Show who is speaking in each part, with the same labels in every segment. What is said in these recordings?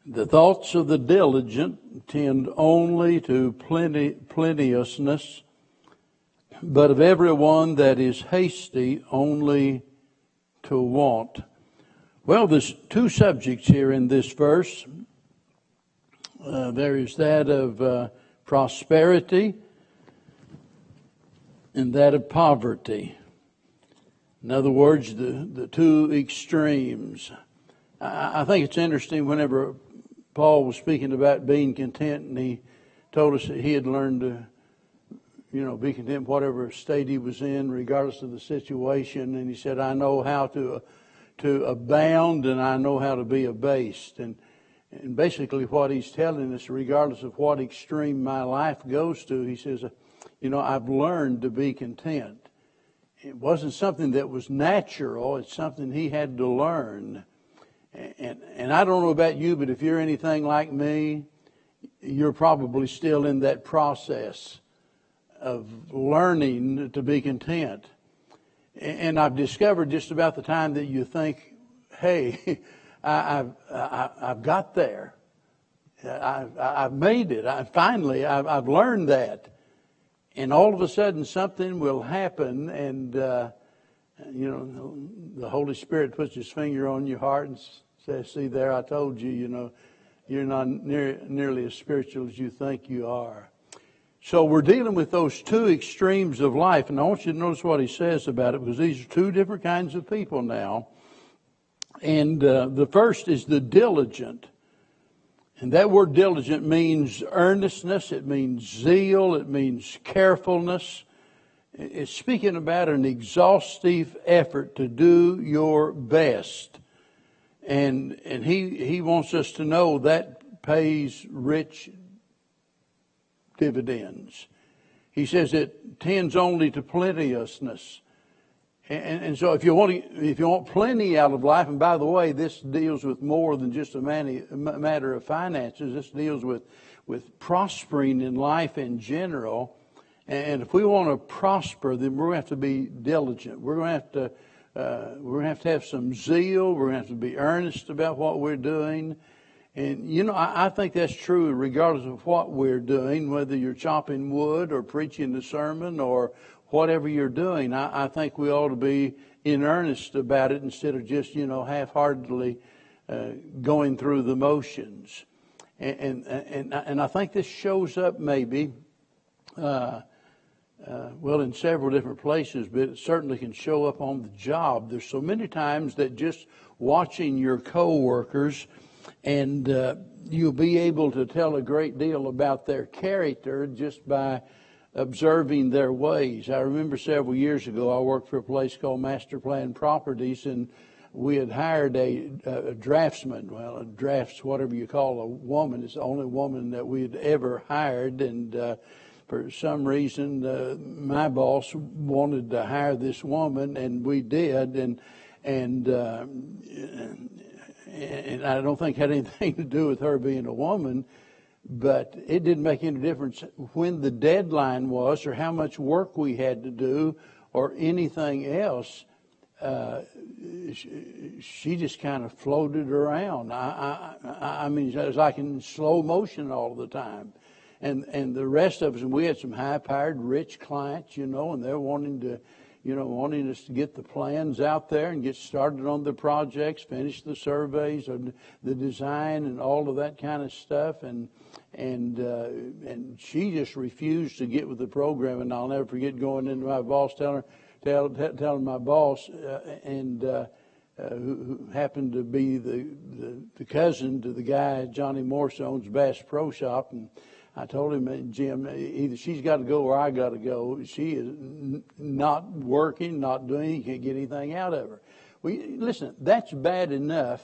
Speaker 1: The thoughts of the diligent tend only to plenteousness, but of everyone that is hasty only to want. Well, there's two subjects here in this verse. There is that of prosperity and that of poverty. In other words, the two extremes. I think it's interesting whenever Paul was speaking about being content, and he told us that he had learned to, be content in whatever state he was in, regardless of the situation. And he said, I know how to abound, and I know how to be abased. And basically what he's telling us, regardless of what extreme my life goes to, he says, I've learned to be content. It wasn't something that was natural. It's something he had to learn. And I don't know about you, but if you're anything like me, you're probably still in that process of learning to be content. And I've discovered just about the time that you think, hey, I've got there. I've made it. I've learned that. And all of a sudden something will happen, and the Holy Spirit puts His finger on your heart and says, see there, I told you, you're not nearly as spiritual as you think you are. So we're dealing with those two extremes of life, and I want you to notice what he says about it, because these are two different kinds of people now. And the first is the diligent. And that word diligent means earnestness, it means zeal, it means carefulness. It's speaking about an exhaustive effort to do your best. And he wants us to know that pays rich dividends. He says it tends only to plenteousness. And so if you want plenty out of life, and by the way, this deals with more than just a matter of finances. This deals with prospering in life in general. And if we want to prosper, then we're going to have to be diligent. We're going to have some zeal. We're going to have to be earnest about what we're doing. And, I think that's true regardless of what we're doing, whether you're chopping wood or preaching the sermon or whatever you're doing. I think we ought to be in earnest about it instead of just, half-heartedly going through the motions. And I think this shows up maybe, in several different places, but it certainly can show up on the job. There's so many times that just watching your coworkers, and you'll be able to tell a great deal about their character just by observing their ways. I remember several years ago, I worked for a place called Master Plan Properties, and we had hired a draftsman. Well, a drafts, whatever you call a woman. It's the only woman that we had ever hired, and for some reason, my boss wanted to hire this woman, and we did, and I don't think it had anything to do with her being a woman, but it didn't make any difference when the deadline was or how much work we had to do or anything else. She just kind of floated around. I mean, it was like in slow motion all the time. And the rest of us, and we had some high-powered, rich clients, and they're wanting us to get the plans out there and get started on the projects, finish the surveys, or the design, and all of that kind of stuff. And she just refused to get with the program. And I'll never forget going into my boss, telling my boss, who happened to be the cousin to the guy Johnny Morse owns Bass Pro Shop, and I told him, Jim, either she's got to go or I got to go. She is not working, not doing, you can't get anything out of her. Listen, that's bad enough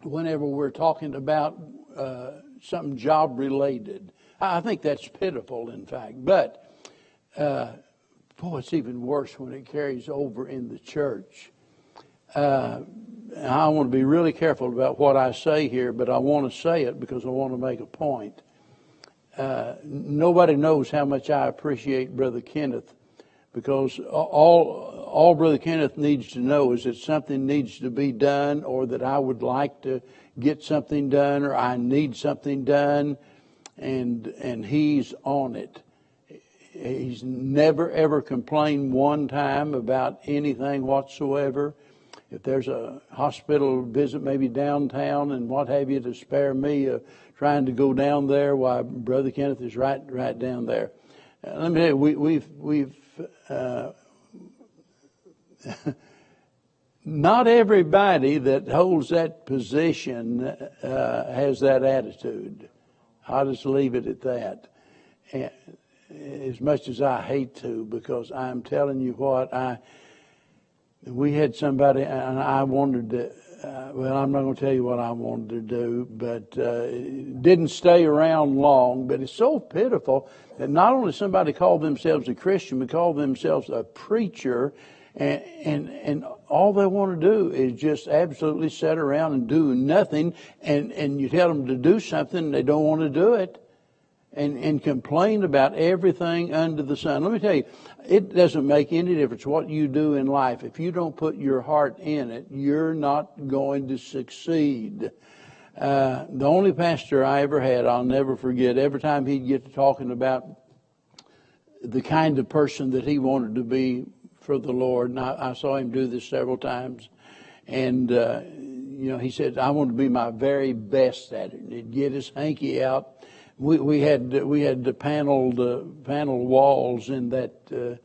Speaker 1: whenever we're talking about something job related. I think that's pitiful, in fact. But, it's even worse when it carries over in the church. I want to be really careful about what I say here, but I want to say it because I want to make a point. Nobody knows how much I appreciate Brother Kenneth, because all Brother Kenneth needs to know is that something needs to be done, or that I would like to get something done, or I need something done, and he's on it. He's never ever complained one time about anything whatsoever. If there's a hospital visit maybe downtown and what have you to spare me trying to go down there, why Brother Kenneth is right down there. Let me tell you, we've not everybody that holds that position has that attitude. I'll just leave it at that. And as much as I hate to, because I'm telling you what, we had somebody, and I wanted to, well, I'm not going to tell you what I wanted to do, but it didn't stay around long. But it's so pitiful that not only somebody called themselves a Christian, but called themselves a preacher, and all they want to do is just absolutely sit around and do nothing, and you tell them to do something, and they don't want to do it. And complain about everything under the sun. Let me tell you, it doesn't make any difference what you do in life. If you don't put your heart in it, you're not going to succeed. The only pastor I ever had, I'll never forget, every time he'd get to talking about the kind of person that he wanted to be for the Lord, and I saw him do this several times, and he said, I want to be my very best at it. And he'd get his hanky out. We had the paneled walls in that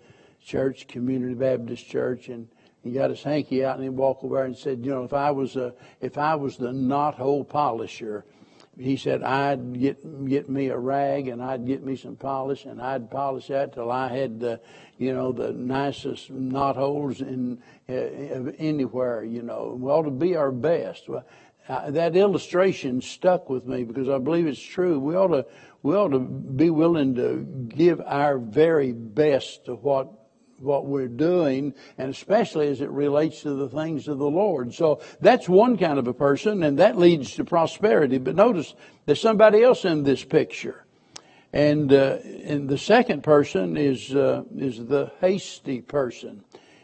Speaker 1: church, Community Baptist Church, and he got his hanky out and he'd walk over and said, if I was the knothole polisher, he said, I'd get me a rag and I'd get me some polish and I'd polish that till I had the nicest knotholes in anywhere. We ought to be our best. Well, that illustration stuck with me because I believe it's true. We ought to be willing to give our very best to what we're doing, and especially as it relates to the things of the Lord. So that's one kind of a person, and that leads to prosperity. But notice there's somebody else in this picture, and the second person is the hasty person.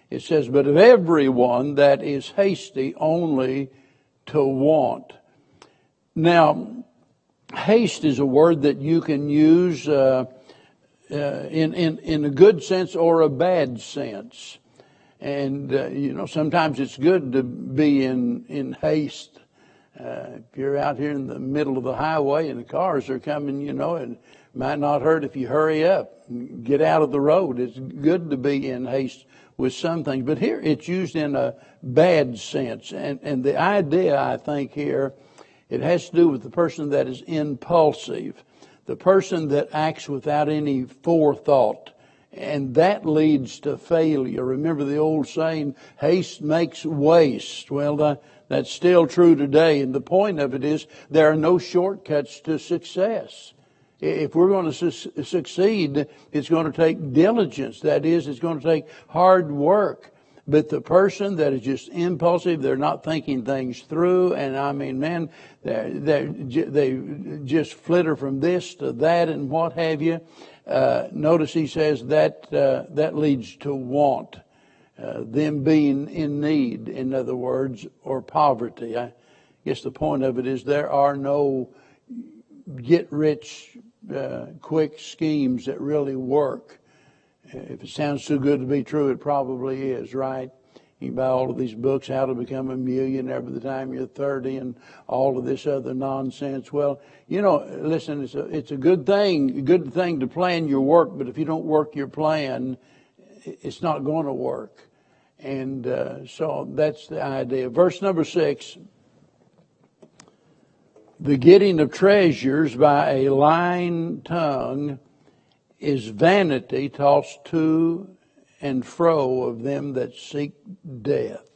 Speaker 1: It says, "But of everyone that is hasty only to want." Now, haste is a word that you can use in a good sense or a bad sense, and sometimes it's good to be in haste. If you're out here in the middle of the highway and the cars are coming, it might not hurt if you hurry up and get out of the road. It's good to be in haste with some things, but here it's used in a bad sense. And the idea, I think here, it has to do with the person that is impulsive, the person that acts without any forethought, and that leads to failure. Remember the old saying, haste makes waste. Well, that's still true today, and the point of it is there are no shortcuts to success. If we're going to succeed, it's going to take diligence. That is, it's going to take hard work. But the person that is just impulsive, they're not thinking things through, and they just flitter from this to that and what have you. Notice he says that leads to want, them being in need, in other words, or poverty. I guess the point of it is there are no get-rich quick schemes that really work. If it sounds too good to be true, it probably is, right? You buy all of these books, How to Become a Millionaire by the time you're 30 and all of this other nonsense. Well, listen, it's a good thing to plan your work, but if you don't work your plan, it's not going to work. And so that's the idea. Verse number 6. The getting of treasures by a lying tongue is vanity tossed to and fro of them that seek death.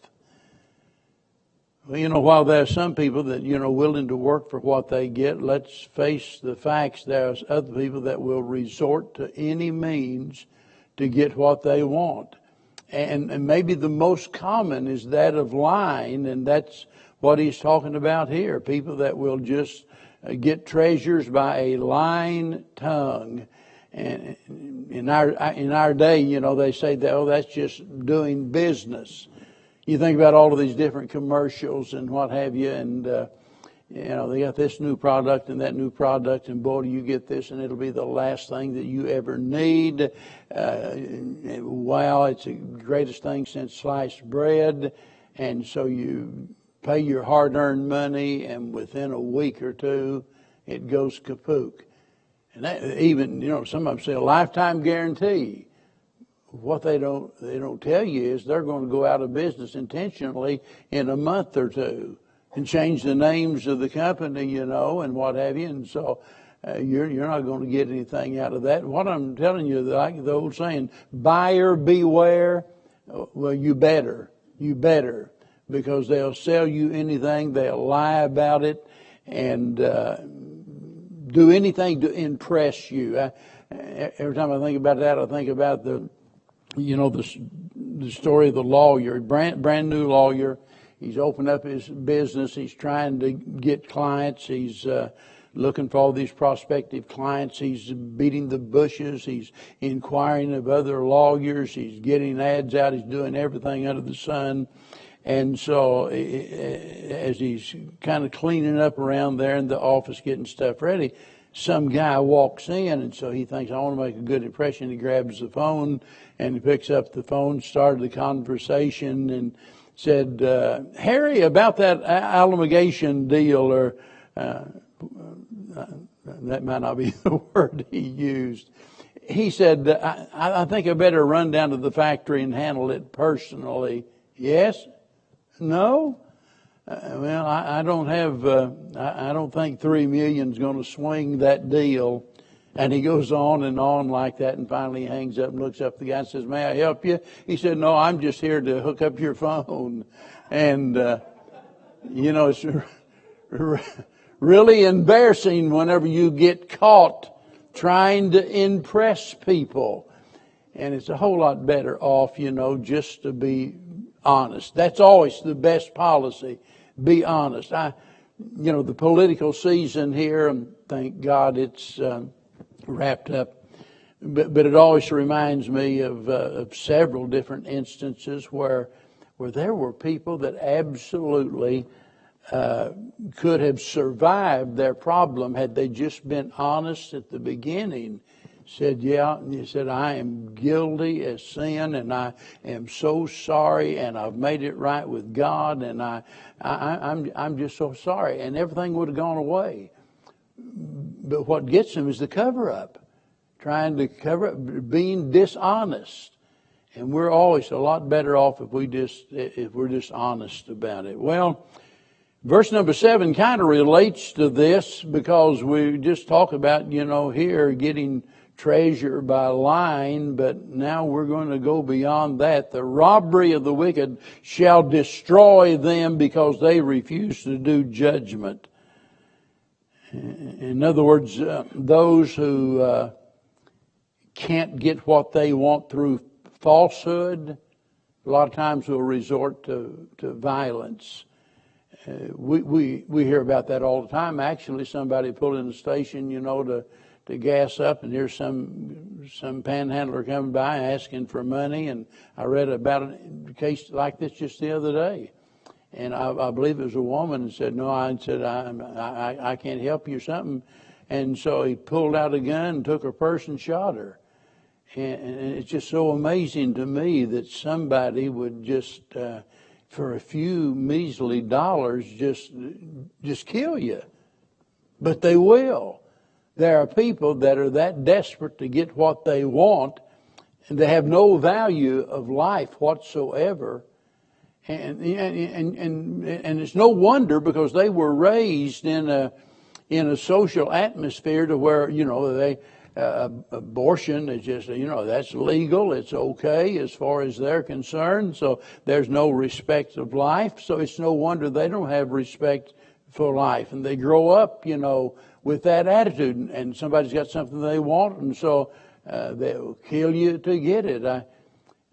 Speaker 1: Well, while there are some people that, willing to work for what they get, let's face the facts. There's other people that will resort to any means to get what they want. And maybe the most common is that of lying, and that's what he's talking about here. People that will just get treasures by a lying tongue. And in our day, you know, they say that, oh, that's just doing business. You think about all of these different commercials and what have you, and you know, they got this new product and that new product, and boy, do you get this, and it'll be the last thing that you ever need. Wow, it's the greatest thing since sliced bread. And so you pay your hard-earned money, and within a week or two, it goes kaput. And that, even, you know, some of them say a lifetime guarantee. What they don't tell you is they're going to go out of business intentionally in a month or two and change the names of the company, you know, and what have you. And so you're not going to get anything out of that. What I'm telling you, like the old saying, buyer beware. Well, you better, because they'll sell you anything. They'll lie about it and do anything to impress you. Every time I think about that, I think about the story of the lawyer, brand new lawyer. He's opened up his business. He's trying to get clients. He's looking for all these prospective clients. He's beating the bushes. He's inquiring of other lawyers. He's getting ads out. He's doing everything under the sun. And so as he's kind of cleaning up around there in the office, getting stuff ready, some guy walks in, and so he thinks, I want to make a good impression. He grabs the phone, and he picks up the phone, started the conversation, and said, Harry, about that amalgamation deal, or that might not be the word he used. He said, I think I better run down to the factory and handle it personally. Yes? No? Well, I don't have, I don't think $3 million is going to swing that deal. And he goes on and on like that, and finally he hangs up and looks up at the guy and says, may I help you? He said, no, I'm just here to hook up your phone. And, you know, it's really embarrassing whenever you get caught trying to impress people. And it's a whole lot better off, you know, just to be honest. That's always the best policy. Be honest. You know, the political season here, and thank God it's wrapped up. But it always reminds me of several different instances where there were people that absolutely could have survived their problem had they just been honest at the beginning. Said, yeah, and he said, I am guilty as sin, and I am so sorry, and I've made it right with God, and I'm just so sorry, and everything would have gone away. But what gets them is the cover-up, trying to cover up, being dishonest. And we're always a lot better off if we're just honest about it. Well, verse number 7 kind of relates to this, because we just talk about, you know, here getting treasure by lying, but now we're going to go beyond that. The robbery of the wicked shall destroy them, because they refuse to do judgment. In other words, those who can't get what they want through falsehood, a lot of times will resort to violence. We hear about that all the time. Actually, somebody pulled in the station, you know, to gas up, and here's some panhandler coming by asking for money. And I read about a case like this just the other day. And I believe it was a woman, and said, no, I can't help you or something. And so he pulled out a gun and took her purse and shot her. And it's just so amazing to me that somebody would just, for a few measly dollars, just kill you. But they will. There are people that are that desperate to get what they want, and they have no value of life whatsoever. And it's no wonder, because they were raised in a social atmosphere to where, you know, abortion is just, you know, that's legal, it's okay as far as they're concerned. So there's no respect of life. So it's no wonder they don't have respect for life, and they grow up, you know, with that attitude. And somebody's got something they want, and so they'll kill you to get it.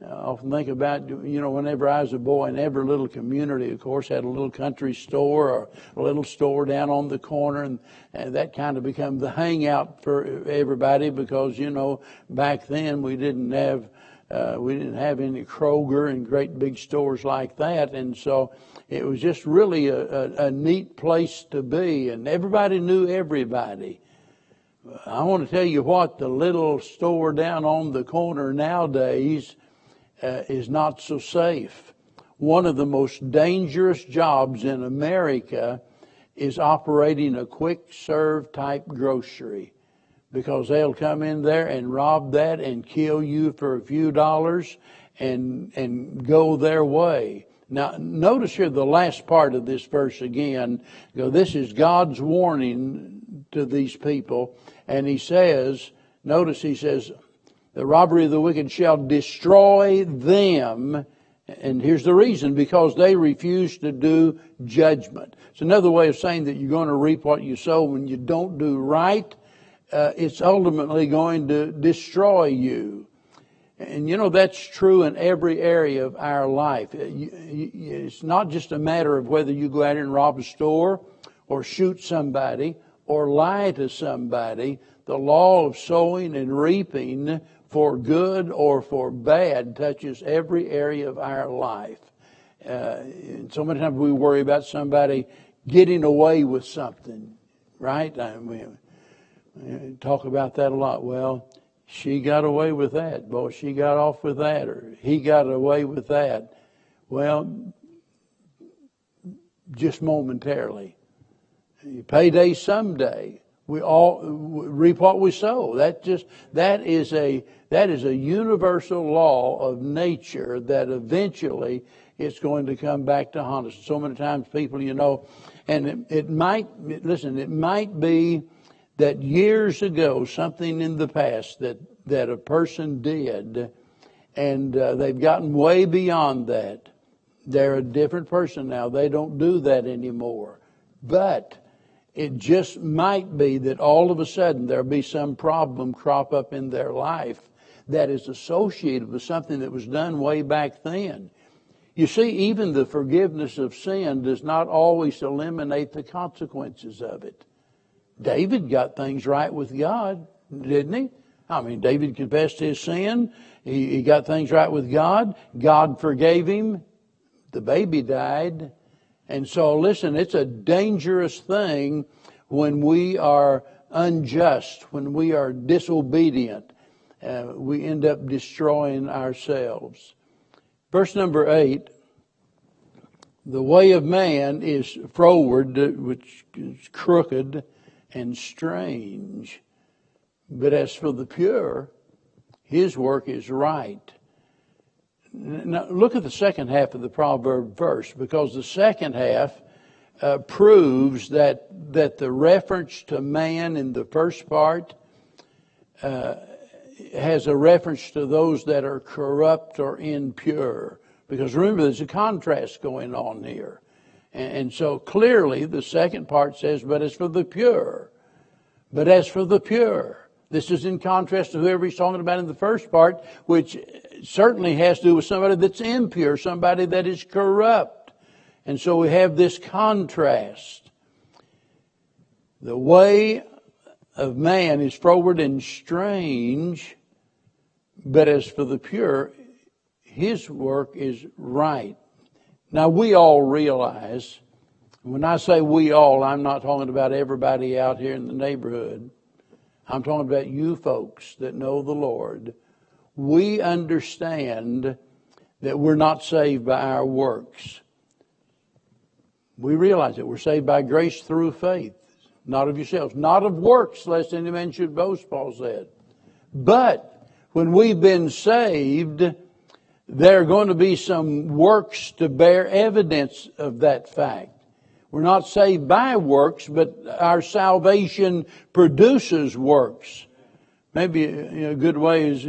Speaker 1: I often think about, whenever I was a boy, and every little community, of course, had a little country store or a little store down on the corner, and that kind of became the hangout for everybody because, back then we didn't have any Kroger and great big stores like that, and so it was just really a neat place to be, and everybody knew everybody. I want to tell you what, the little store down on the corner nowadays is not so safe. One of the most dangerous jobs in America is operating a quick serve type grocery, because they'll come in there and rob that and kill you for a few dollars and go their way. Now, notice here the last part of this verse again. This is God's warning to these people. And he says, the robbery of the wicked shall destroy them. And here's the reason, because they refuse to do judgment. It's another way of saying that you're going to reap what you sow. When you don't do right, it's ultimately going to destroy you. And that's true in every area of our life. It's not just a matter of whether you go out and rob a store or shoot somebody or lie to somebody. The law of sowing and reaping, for good or for bad, touches every area of our life. And so many times we worry about somebody getting away with something, right? We talk about that a lot. Well, she got away with that. Boy, she got off with that, or he got away with that. Well, just momentarily. Payday someday. We all reap what we sow. That is a universal law of nature that eventually it's going to come back to haunt us. So many times people, and it might be that years ago, something in the past that a person did, and they've gotten way beyond that. They're a different person now. They don't do that anymore. But it just might be that all of a sudden there'll be some problem crop up in their life that is associated with something that was done way back then. You see, even the forgiveness of sin does not always eliminate the consequences of it. David got things right with God, didn't he? I mean, David confessed his sin. He got things right with God. God forgave him. The baby died. And so, listen, it's a dangerous thing when we are unjust, when we are disobedient. We end up destroying ourselves. Verse number 8, the way of man is froward, which is crooked and strange. But as for the pure, his work is right. Now, look at the second half of the proverb verse, because the second half proves that the reference to man in the first part has a reference to those that are corrupt or impure. Because remember, there's a contrast going on here. And so clearly the second part says, but as for the pure. But as for the pure. This is in contrast to whoever he's talking about in the first part, which certainly has to do with somebody that's impure, somebody that is corrupt. And so we have this contrast. The way of man is froward and strange, but as for the pure, his work is right. Now we all realize, when I say we all, I'm not talking about everybody out here in the neighborhood. I'm talking about you folks that know the Lord. We understand that we're not saved by our works. We realize that we're saved by grace through faith, not of yourselves, not of works, lest any man should boast, Paul said. But when we've been saved, there are going to be some works to bear evidence of that fact. We're not saved by works, but our salvation produces works. Maybe a good way is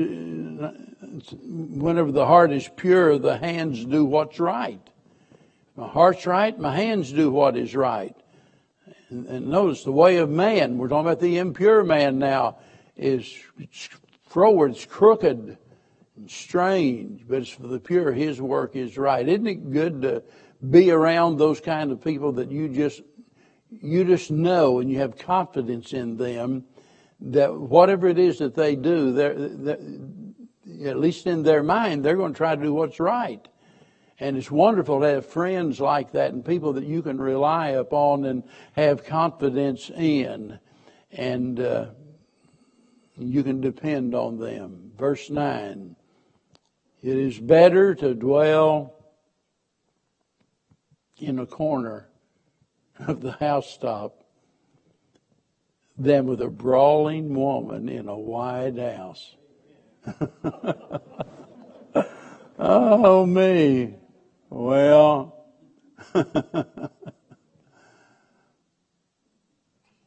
Speaker 1: whenever the heart is pure, the hands do what's right. My heart's right, my hands do what is right. And notice the way of man, we're talking about the impure man now, is froward, it's crooked, strange, but it's for the pure. His work is right. Isn't it good to be around those kind of people that you just know and you have confidence in them, that whatever it is that they do, they're at least in their mind, they're going to try to do what's right. And it's wonderful to have friends like that and people that you can rely upon and have confidence in. And you can depend on them. Verse 9. It is better to dwell in a corner of the housetop than with a brawling woman in a wide house. Oh, me. Well,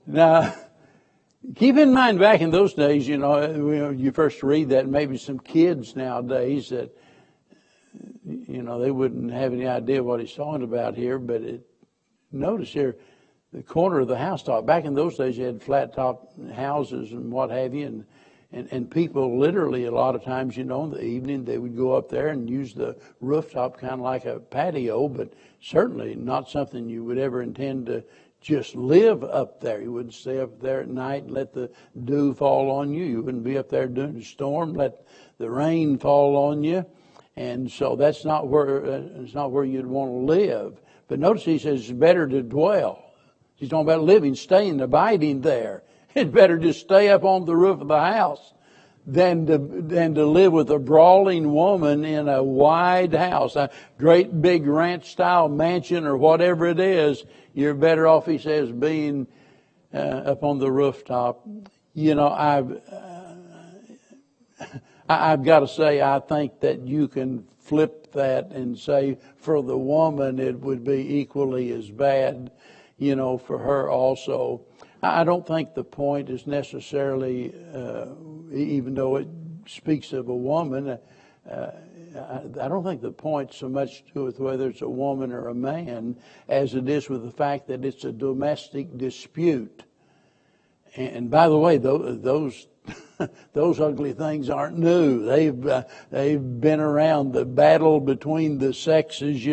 Speaker 1: now, keep in mind back in those days, you first read that, maybe some kids nowadays that, they wouldn't have any idea what he's talking about here, but notice here, the corner of the housetop. Back in those days, you had flat top houses and what have you, and people literally a lot of times, in the evening, they would go up there and use the rooftop kind of like a patio, but certainly not something you would ever intend to just live up there. You wouldn't stay up there at night and let the dew fall on you. You wouldn't be up there during the storm, let the rain fall on you. And so that's not where you'd want to live. But notice he says it's better to dwell. He's talking about living, staying, abiding there. It's better to stay up on the roof of the house than to live with a brawling woman in a wide house, a great big ranch-style mansion or whatever it is. You're better off, he says, being up on the rooftop. I've got to say, I think that you can flip that and say for the woman it would be equally as bad, for her also. I don't think the point is necessarily, even though it speaks of a woman, I don't think the point so much to do with whether it's a woman or a man as it is with the fact that it's a domestic dispute. And by the way, those ugly things aren't new. They've been around. The battle between the sexes,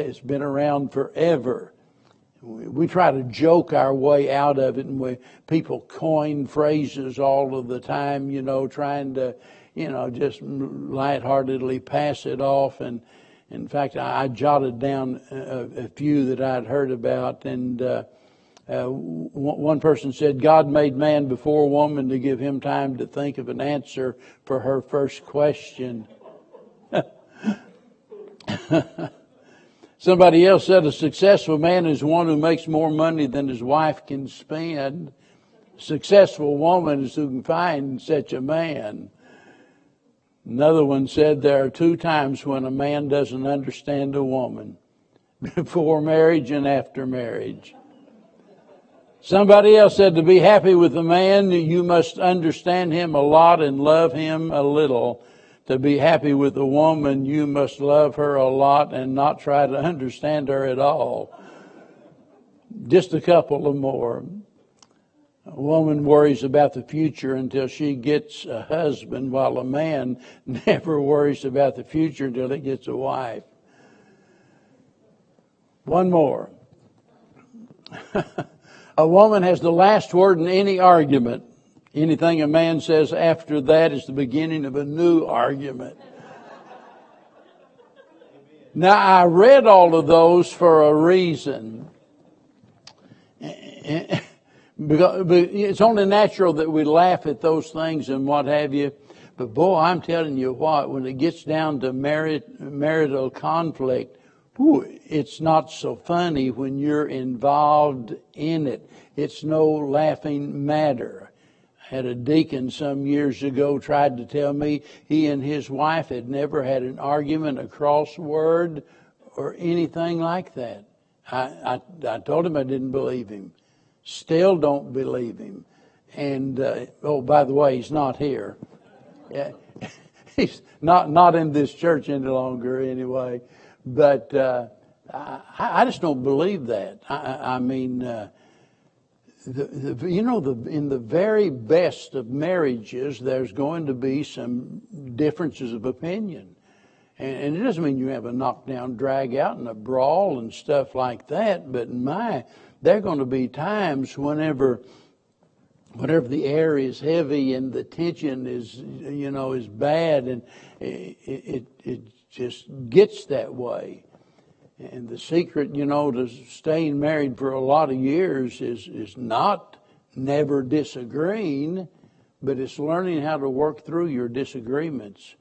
Speaker 1: it's been around forever. We try to joke our way out of it, and people coin phrases all of the time, trying to, just lightheartedly pass it off. And in fact, I jotted down a few that I'd heard about, and one person said, God made man before woman to give him time to think of an answer for her first question. Somebody else said a successful man is one who makes more money than his wife can spend. A successful woman is who can find such a man. Another one said there are 2 times when a man doesn't understand a woman: before marriage and after marriage. Somebody else said to be happy with a man, you must understand him a lot and love him a little. To be happy with a woman, you must love her a lot and not try to understand her at all. Just a couple of more. A woman worries about the future until she gets a husband, while a man never worries about the future until he gets a wife. One more. A woman has the last word in any argument. Anything a man says after that is the beginning of a new argument. Now, I read all of those for a reason. Because it's only natural that we laugh at those things and what have you. But boy, I'm telling you what, when it gets down to marital conflict, it's not so funny when you're involved in it. It's no laughing matter. I had a deacon some years ago tried to tell me he and his wife had never had an argument, a crossword, or anything like that. I told him I didn't believe him. Still don't believe him. And, by the way, he's not here. He's not in this church any longer anyway. But I just don't believe that. I mean, In the very best of marriages, there's going to be some differences of opinion. And it doesn't mean you have a knockdown, drag out and a brawl and stuff like that, but there are going to be times whenever the air is heavy and the tension is bad, and it just gets that way. And the secret, to staying married for a lot of years is not never disagreeing, but it's learning how to work through your disagreements.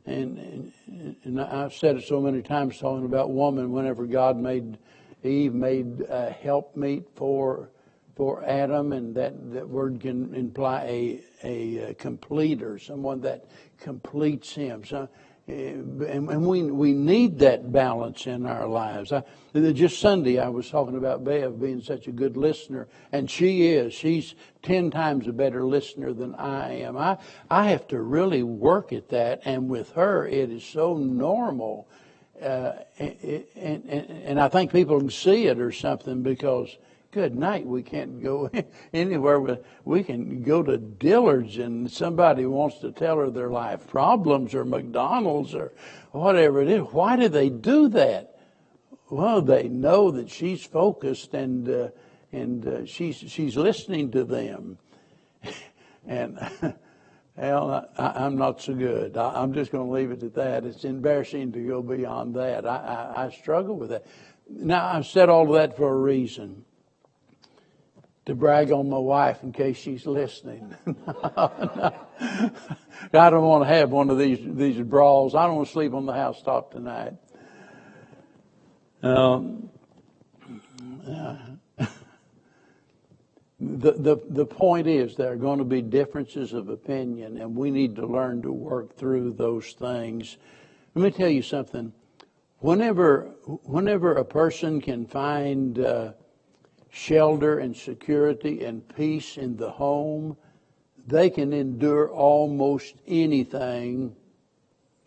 Speaker 1: And I've said it so many times talking about woman, whenever God made Eve, made a helpmeet for Adam, and that word can imply a completer, someone that completes him. So, and we need that balance in our lives. Just Sunday, I was talking about Bev being such a good listener, and she is. She's 10 times a better listener than I am. I have to really work at that, and with her, it is so normal. And I think people can see it or something, because good night, we can't go anywhere. We can go to Dillard's and somebody wants to tell her their life problems, or McDonald's, or whatever it is. Why do they do that? Well, they know that she's focused and she's listening to them. And well, I'm not so good. I'm just going to leave it at that. It's embarrassing to go beyond that. I struggle with that. Now, I've said all of that for a reason. To brag on my wife in case she's listening. No. I don't want to have one of these brawls. I don't want to sleep on the housetop tonight. The point is, there are going to be differences of opinion, and we need to learn to work through those things. Let me tell you something. Whenever a person can find shelter and security and peace in the home, they can endure almost anything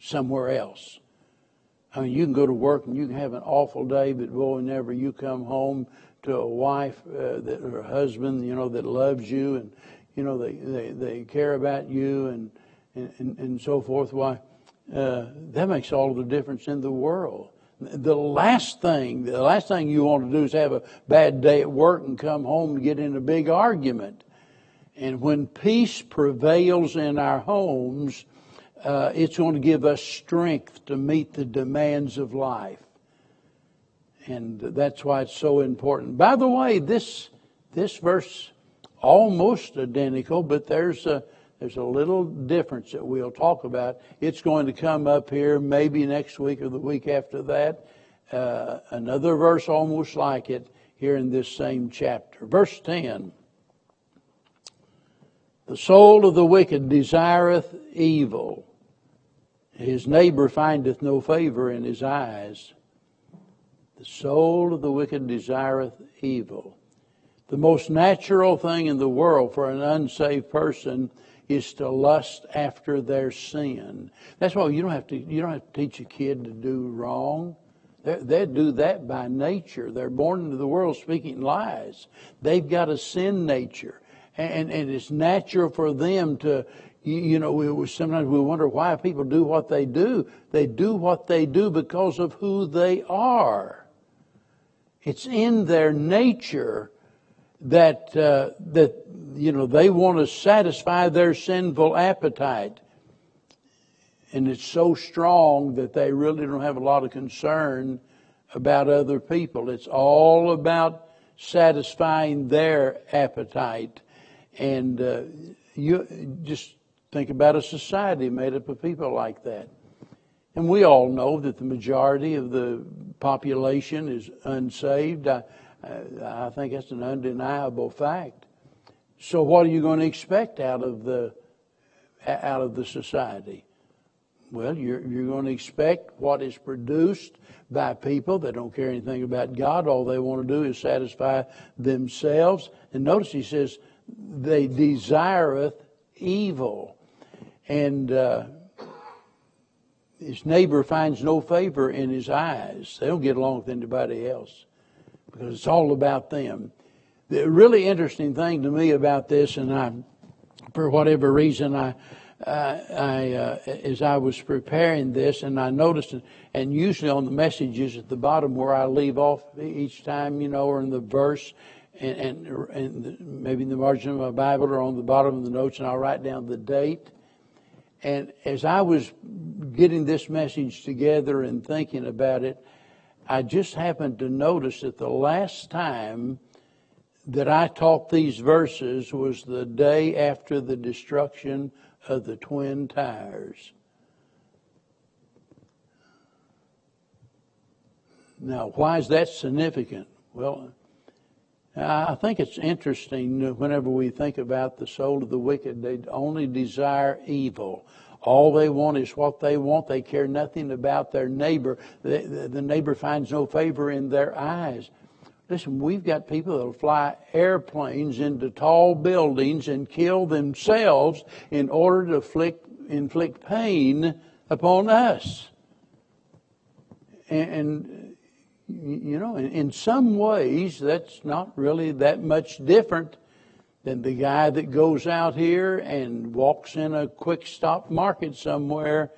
Speaker 1: somewhere else. I mean, you can go to work and you can have an awful day, but boy, whenever you come home to a wife or a husband, that loves you, and they care about you and so forth, why that makes all the difference in the world. The last thing you want to do is have a bad day at work and come home and get in a big argument. And when peace prevails in our homes, it's going to give us strength to meet the demands of life. And that's why it's so important. By the way, this verse almost identical, but there's a little difference that we'll talk about. It's going to come up here maybe next week or the week after that. Another verse almost like it here in this same chapter. Verse 10. The soul of the wicked desireth evil. His neighbor findeth no favor in his eyes. The soul of the wicked desireth evil. The most natural thing in the world for an unsaved person is to lust after their sin. That's why you don't have to teach a kid to do wrong. They do that by nature. They're born into the world speaking lies. They've got a sin nature, and it's natural for them to. Sometimes we wonder why people do what they do. They do what they do because of who they are. It's in their nature that they want to satisfy their sinful appetite. And it's so strong that they really don't have a lot of concern about other people. It's all about satisfying their appetite. And you just think about a society made up of people like that. And we all know that the majority of the population is unsaved. I think that's an undeniable fact. So what are you going to expect out of the society? Well, you're going to expect what is produced by people that don't care anything about God. All they want to do is satisfy themselves. And notice he says, they desireth evil. And his neighbor finds no favor in his eyes. They don't get along with anybody else because it's all about them. The really interesting thing to me about this, and for whatever reason, as I was preparing this, and I noticed, and usually on the messages at the bottom where I leave off each time, or in the verse, and maybe in the margin of my Bible or on the bottom of the notes, and I'll write down the date. And as I was getting this message together and thinking about it, I just happened to notice that the last time that I taught these verses was the day after the destruction of the Twin Towers. Now, why is that significant? Well, I think it's interesting whenever we think about the soul of the wicked. They only desire evil. All they want is what they want. They care nothing about their neighbor. The neighbor finds no favor in their eyes. Listen, we've got people that will fly airplanes into tall buildings and kill themselves in order to inflict pain upon us. And in some ways, that's not really that much different than the guy that goes out here and walks in a quick stop market somewhere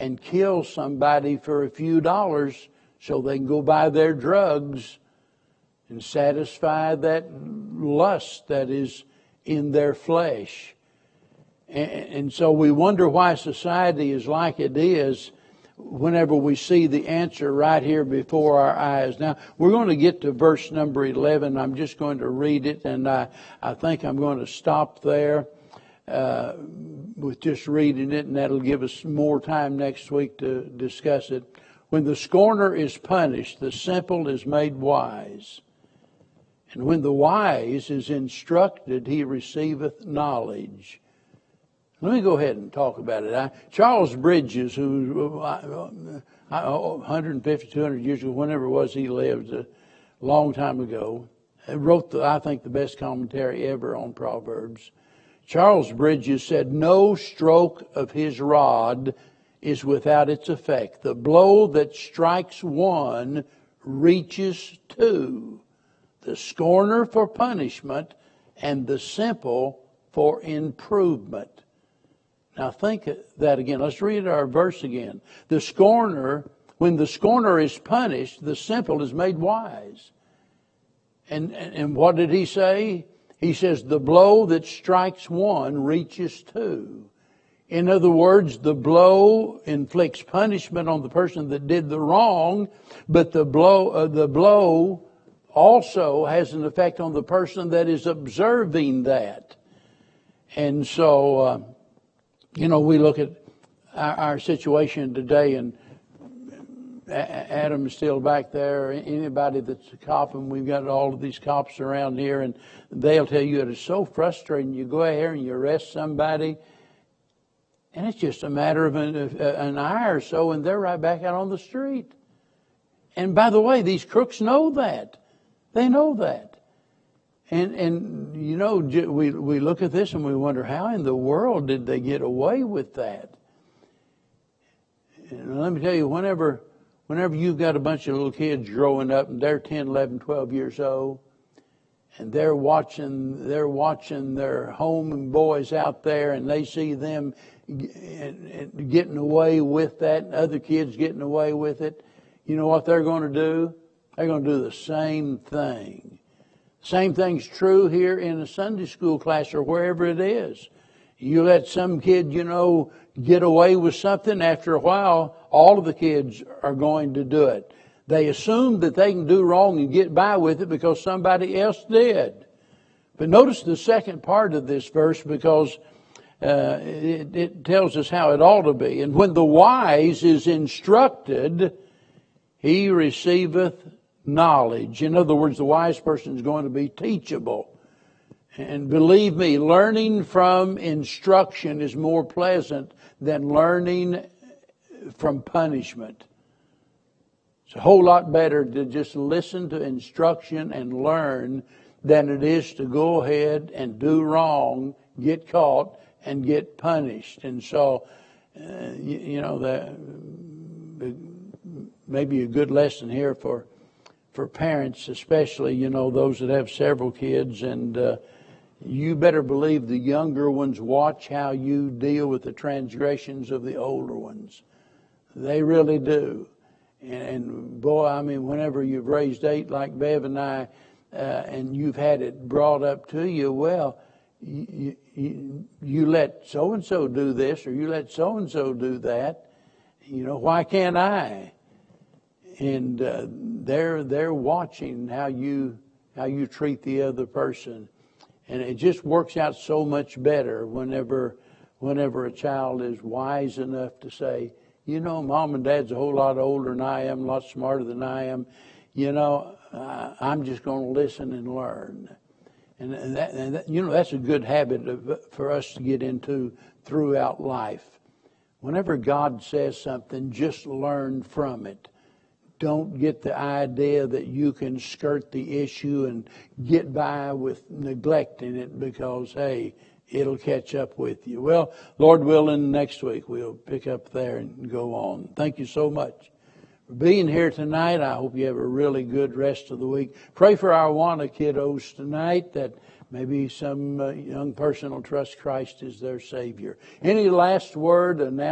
Speaker 1: and kills somebody for a few dollars so they can go buy their drugs and satisfy that lust that is in their flesh. And so we wonder why society is like it is whenever we see the answer right here before our eyes. Now, we're going to get to verse number 11. I'm just going to read it, and I think I'm going to stop there with just reading it, and that'll give us more time next week to discuss it. When the scorner is punished, the simple is made wise. And when the wise is instructed, he receiveth knowledge. Let me go ahead and talk about it. Charles Bridges, who 150, 200 years ago, whenever it was he lived, a long time ago, wrote, I think, the best commentary ever on Proverbs. Charles Bridges said, "No stroke of his rod is without its effect. The blow that strikes one reaches two. The scorner for punishment and the simple for improvement." Now think that again. Let's read our verse again. The scorner, when the scorner is punished, the simple is made wise. And what did he say? He says, the blow that strikes one reaches two. In other words, the blow inflicts punishment on the person that did the wrong, but the blow also has an effect on the person that is observing that. And so, we look at our situation today, and Adam is still back there. Anybody that's a cop, and we've got all of these cops around here, and they'll tell you it is so frustrating. You go out here and you arrest somebody, and it's just a matter of an hour or so, and they're right back out on the street. And by the way, these crooks know that. They know that. And we look at this and we wonder, how in the world did they get away with that? And let me tell you, whenever you've got a bunch of little kids growing up and they're 10, 11, 12 years old, and they're watching their home boys out there, and they see them getting away with that, and other kids getting away with it, you know what they're going to do? They're going to do the same thing. Same thing's true here in a Sunday school class or wherever it is. You let some kid, get away with something, after a while, all of the kids are going to do it. They assume that they can do wrong and get by with it because somebody else did. But notice the second part of this verse, because it tells us how it ought to be. And when the wise is instructed, he receiveth knowledge. In other words, the wise person is going to be teachable. And believe me, learning from instruction is more pleasant than learning from punishment. It's a whole lot better to just listen to instruction and learn than it is to go ahead and do wrong, get caught, and get punished. And so, that maybe a good lesson here for for parents, especially, you know, those that have several kids. And you better believe the younger ones watch how you deal with the transgressions of the older ones. They really do. And boy, I mean, whenever you've raised 8 like Bev and I, and you've had it brought up to you, well, you let so-and-so do this, or you let so-and-so do that. You know, why can't I? And they're watching how you treat the other person. And it just works out so much better whenever a child is wise enough to say, you know, Mom and Dad's a whole lot older than I am, a lot smarter than I am. You know, I'm just going to listen and learn. And that, you know, that's a good habit for us to get into throughout life. Whenever God says something, just learn from it. Don't get the idea that you can skirt the issue and get by with neglecting it because, hey, it'll catch up with you. Well, Lord willing, next week we'll pick up there and go on. Thank you so much for being here tonight. I hope you have a really good rest of the week. Pray for our Awana kiddos tonight, that maybe some young person will trust Christ as their Savior. Any last word, announcement?